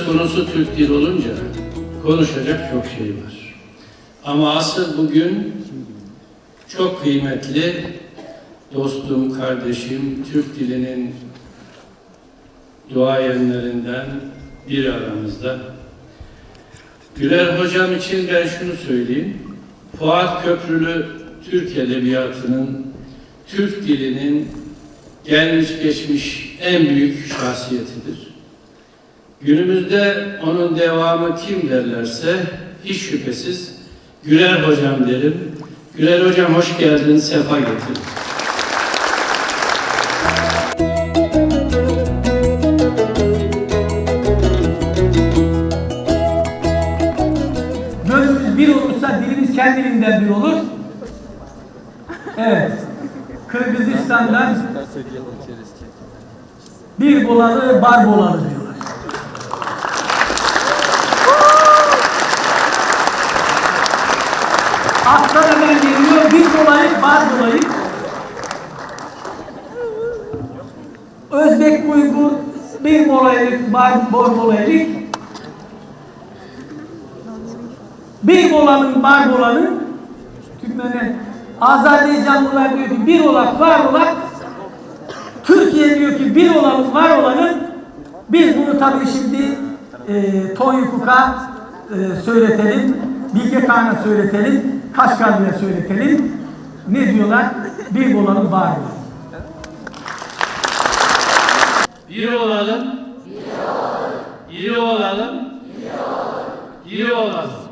konusu Türk dili olunca konuşacak çok şey var. Ama asıl bugün çok kıymetli dostum, kardeşim, Türk dilinin duayenlerinden biri aramızda. Güler hocam için ben şunu söyleyeyim. Fuat Köprülü Türk Edebiyatı'nın, Türk dilinin gelmiş geçmiş en büyük şahsiyetidir. Günümüzde onun devamı kim derlerse hiç şüphesiz Güler hocam derim. Güler hocam hoş geldin, sefa getirdin. Gönlümüz bir olursa dilimiz kendiliğinden bir olur. Evet. Kırgızistan'dan bir bolalı bar bolalı diyorlar. Aslan hemen geliyor, bir dolayık bar dolayık. Özbek Uygur bir dolayık bar dolayık. Bir bolanın bar bolanın Türkmen'e Azerbaycanlılar diyor ki bir olak var olak, Türkiye diyor ki bir olanın var olanın. Biz bunu tabii şimdi Tonyukuk'a söyletelim, Bilge Kağan'a söyletelim, Kaşgarlı'ya söyletelim. Ne diyorlar? Bir olanın var olanın. İyi olalım, iyi olalım, iyi olalım.